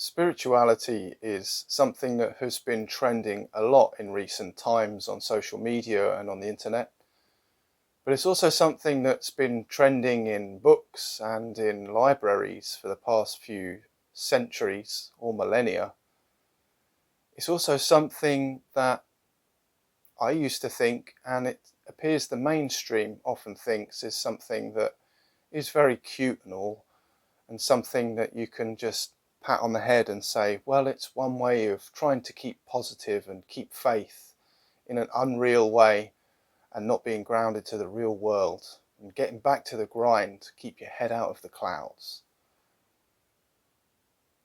Spirituality is something that has been trending a lot in recent times on social media and on the internet, but it's also something that's been trending in books and in libraries for the past few centuries or millennia. It's also something that I used to think, and it appears the mainstream often thinks, is something that is very cute and all, and something that you can just pat on the head and say, well, it's one way of trying to keep positive and keep faith in an unreal way and not being grounded to the real world and getting back to the grind to keep your head out of the clouds.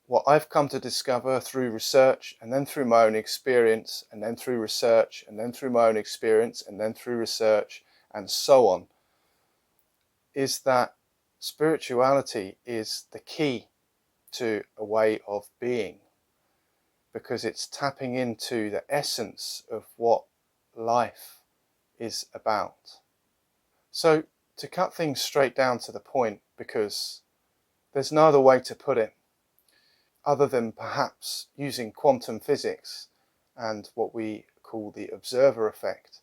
What I've come to discover through research and then through my own experience and then through research and then through my own experience and then through research and so on is that spirituality is the key to a way of being, because it's tapping into the essence of what life is about. So to cut things straight down to the point, because there's no other way to put it other than perhaps using quantum physics and what we call the observer effect,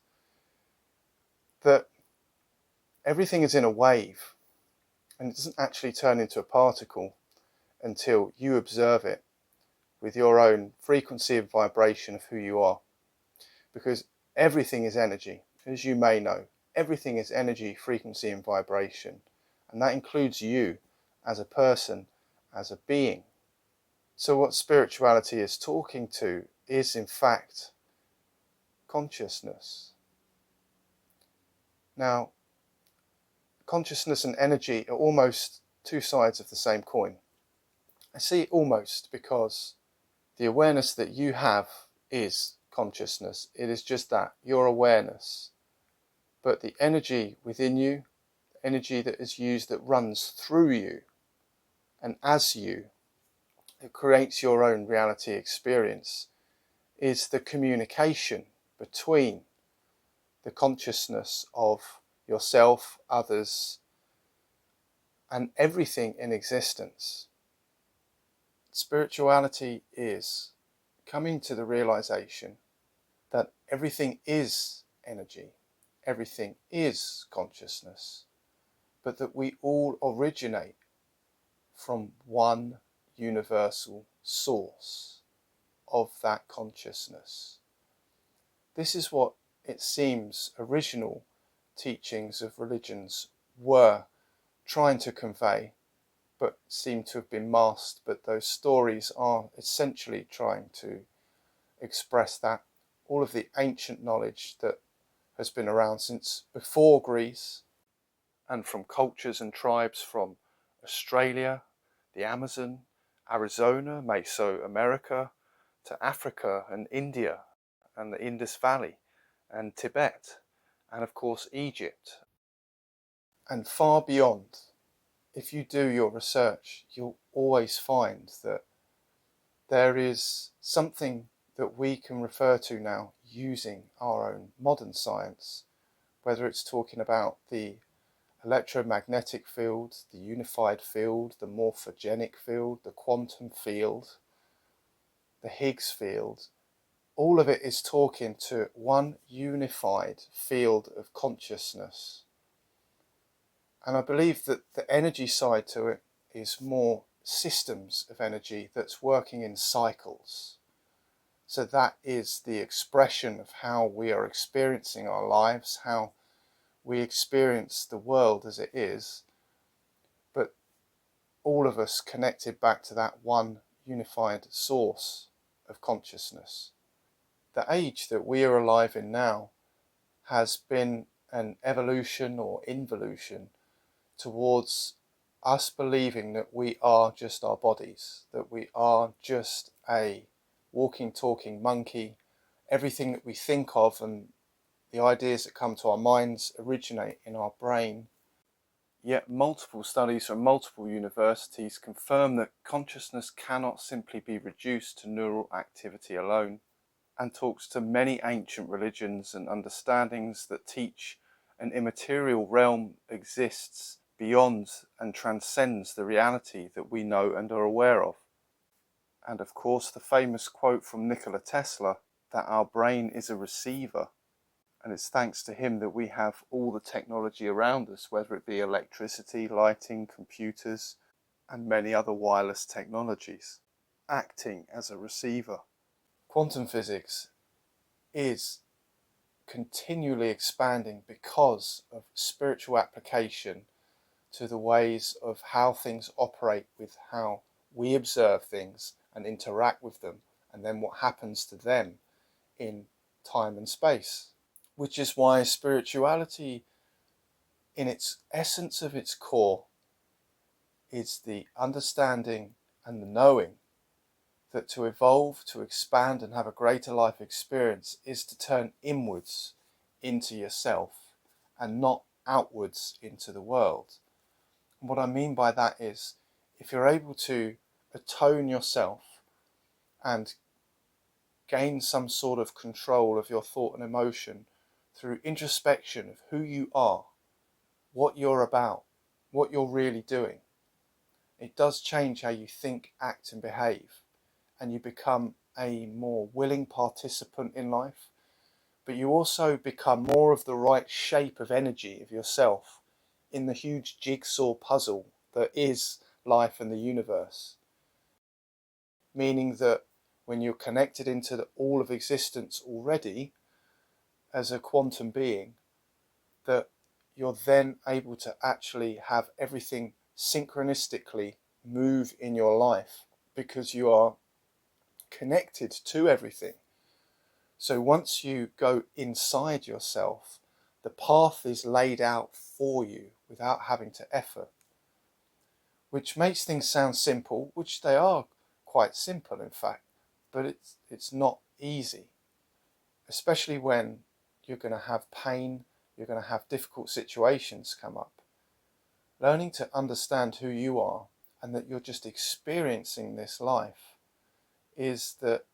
that everything is in a wave and it doesn't actually turn into a particle until you observe it with your own frequency and vibration of who you are. Because everything is energy, as you may know. Everything is energy, frequency and vibration. And that includes you as a person, as a being. So what spirituality is talking to is in fact consciousness. Now, consciousness and energy are almost two sides of the same coin. I say almost because the awareness that you have is consciousness. It is just that, your awareness. But the energy within you, the energy that is used, that runs through you and as you, it creates your own reality experience, is the communication between the consciousness of yourself, others, and everything in existence. Spirituality is coming to the realization that everything is energy, everything is consciousness, but that we all originate from one universal source of that consciousness. This is what it seems original teachings of religions were trying to convey, but seem to have been masked. But those stories are essentially trying to express that. All of the ancient knowledge that has been around since before Greece, and from cultures and tribes from Australia, the Amazon, Arizona, Mesoamerica, to Africa and India and the Indus Valley and Tibet, and of course Egypt, and far beyond. If you do your research, you'll always find that there is something that we can refer to now using our own modern science, whether it's talking about the electromagnetic field, the unified field, the morphogenic field, the quantum field, the Higgs field. All of it is talking to one unified field of consciousness. And I believe that the energy side to it is more systems of energy that's working in cycles. So that is the expression of how we are experiencing our lives, how we experience the world as it is, but all of us connected back to that one unified source of consciousness. The age that we are alive in now has been an evolution or involution towards us believing that we are just our bodies, that we are just a walking, talking monkey. Everything that we think of and the ideas that come to our minds originate in our brain. Yet multiple studies from multiple universities confirm that consciousness cannot simply be reduced to neural activity alone, and talks to many ancient religions and understandings that teach an immaterial realm exists beyond and transcends the reality that we know and are aware of. And of course, the famous quote from Nikola Tesla that our brain is a receiver. And it's thanks to him that we have all the technology around us, whether it be electricity, lighting, computers, and many other wireless technologies, acting as a receiver. Quantum physics is continually expanding because of spiritual application to the ways of how things operate, with how we observe things and interact with them, and then what happens to them in time and space. Which is why spirituality, in its essence of its core, is the understanding and the knowing that to evolve, to expand and have a greater life experience is to turn inwards into yourself and not outwards into the world. And what I mean by that is, if you're able to atone yourself and gain some sort of control of your thought and emotion through introspection of who you are, what you're about, what you're really doing, it does change how you think, act and behave, and you become a more willing participant in life, but you also become more of the right shape of energy of yourself in the huge jigsaw puzzle that is life and the universe. Meaning that when you're connected into all of existence already as a quantum being, that you're then able to actually have everything synchronistically move in your life because you are connected to everything. So once you go inside yourself, the path is laid out for you without having to effort, which makes things sound simple, which they are quite simple in fact, but it's not easy, especially when you're going to have pain, you're going to have difficult situations come up. Learning to understand who you are and that you're just experiencing this life is that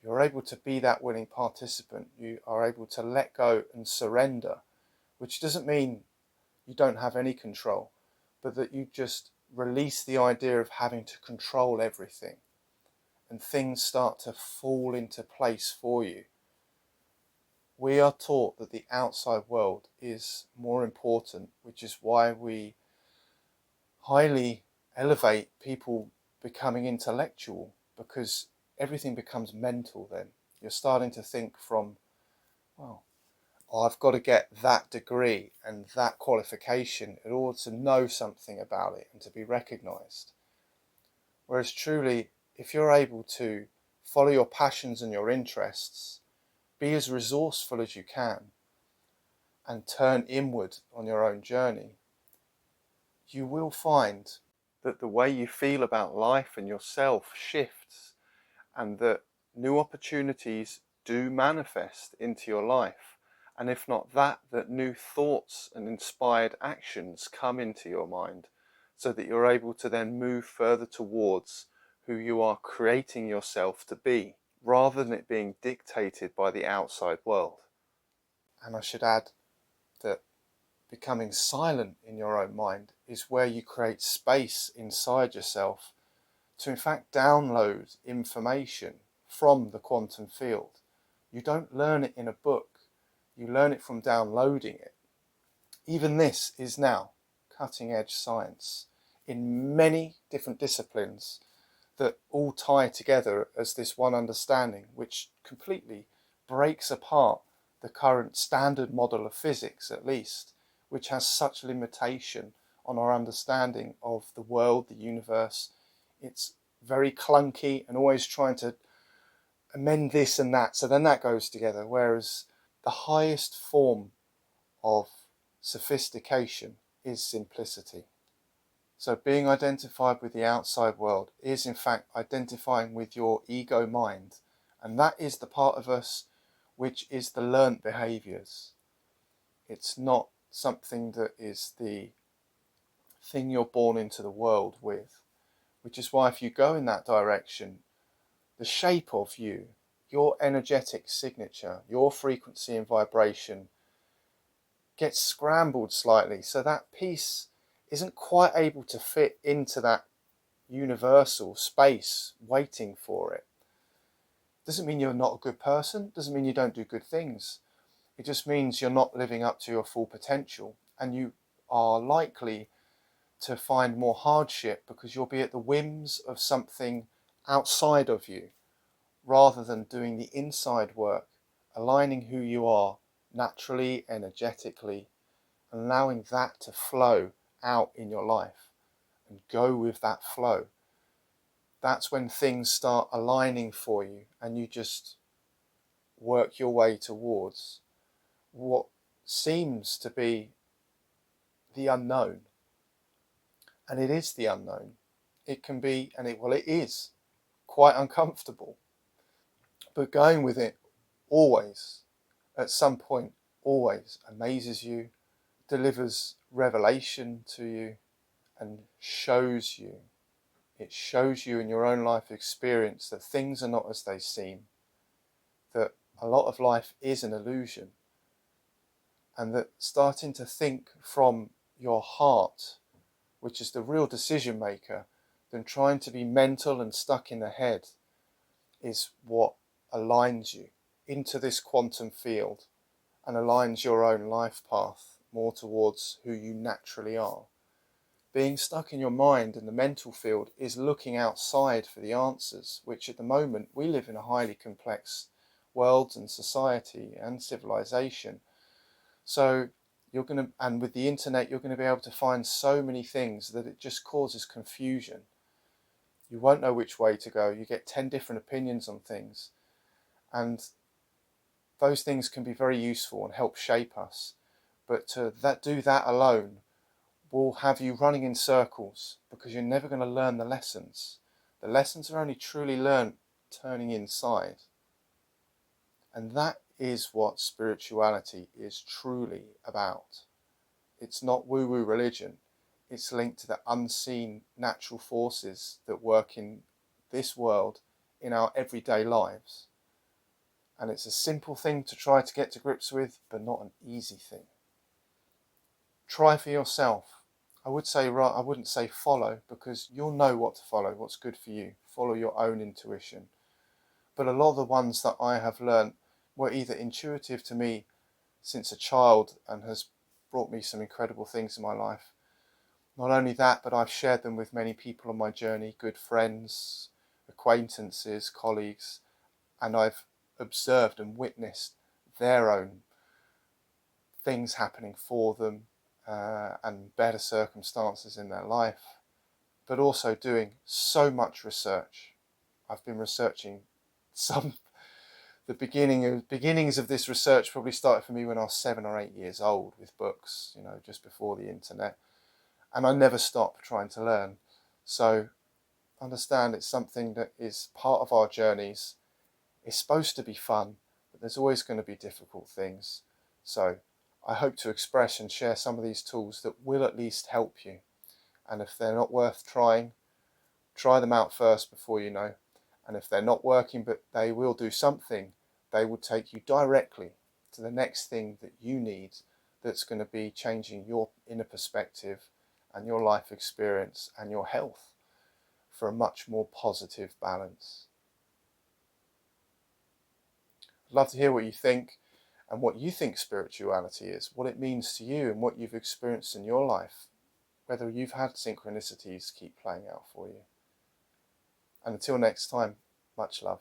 you're able to be that willing participant. You are able to let go and surrender, which doesn't mean you don't have any control, but that you just release the idea of having to control everything and things start to fall into place for you. We are taught that the outside world is more important, which is why we highly elevate people becoming intellectual, because everything becomes mental then. You're starting to think from, well, I've got to get that degree and that qualification in order to know something about it and to be recognized. Whereas truly, if you're able to follow your passions and your interests, be as resourceful as you can, and turn inward on your own journey, you will find that the way you feel about life and yourself shifts, and that new opportunities do manifest into your life. And if not that, that new thoughts and inspired actions come into your mind, so that you're able to then move further towards who you are creating yourself to be, rather than it being dictated by the outside world. And I should add that becoming silent in your own mind is where you create space inside yourself to in fact download information from the quantum field. You don't learn it in a book, you learn it from downloading it. Even this is now cutting edge science in many different disciplines that all tie together as this one understanding, which completely breaks apart the current standard model of physics, at least, which has such limitation on our understanding of the world, the universe. It's very clunky and always trying to amend this and that, so then that goes together. Whereas the highest form of sophistication is simplicity. So being identified with the outside world is in fact identifying with your ego mind, and that is the part of us which is the learnt behaviours. It's not something that is the thing you're born into the world with, which is why if you go in that direction, the shape of you, your energetic signature, your frequency and vibration gets scrambled slightly, so that piece isn't quite able to fit into that universal space waiting for it. Doesn't mean you're not a good person, doesn't mean you don't do good things. It just means you're not living up to your full potential, and you are likely to find more hardship because you'll be at the whims of something outside of you rather than doing the inside work, aligning who you are naturally, energetically, and allowing that to flow out in your life and go with that flow. That's when things start aligning for you and you just work your way towards what seems to be the unknown. And it is the unknown. It can be, it is quite uncomfortable. But going with it always, at some point, always amazes you, delivers revelation to you, and shows you. It shows you in your own life experience that things are not as they seem, that a lot of life is an illusion, and that starting to think from your heart, which is the real decision maker, than trying to be mental and stuck in the head, is what aligns you into this quantum field and aligns your own life path more towards who you naturally are. Being stuck in your mind in the mental field is looking outside for the answers, which at the moment we live in a highly complex world and society and civilization. So and with the internet, you're going to be able to find so many things that it just causes confusion. You won't know which way to go. You get 10 different opinions on things. And those things can be very useful and help shape us. But to do that alone will have you running in circles because you're never going to learn the lessons. The lessons are only truly learned turning inside. And that is what spirituality is truly about. It's not woo-woo religion. It's linked to the unseen natural forces that work in this world in our everyday lives. And it's a simple thing to try to get to grips with, but not an easy thing. Try for yourself. I wouldn't say follow, because you'll know what to follow, what's good for you. Follow your own intuition. But a lot of the ones that I have learned were either intuitive to me since a child and has brought me some incredible things in my life. Not only that, but I've shared them with many people on my journey, good friends, acquaintances, colleagues, and I've observed and witnessed their own things happening for them and better circumstances in their life, but also doing so much research. I've been researching the beginnings of this research probably started for me when I was 7 or 8 years old with books, just before the internet. And I never stopped trying to learn. So understand it's something that is part of our journeys. It's supposed to be fun, but there's always going to be difficult things. So I hope to express and share some of these tools that will at least help you. And if they're not worth trying, try them out first before you know. And if they're not working, but they will do something, they will take you directly to the next thing that you need that's going to be changing your inner perspective and your life experience and your health for a much more positive balance. I'd love to hear what you think and what you think spirituality is, what it means to you and what you've experienced in your life, whether you've had synchronicities keep playing out for you. And until next time, much love.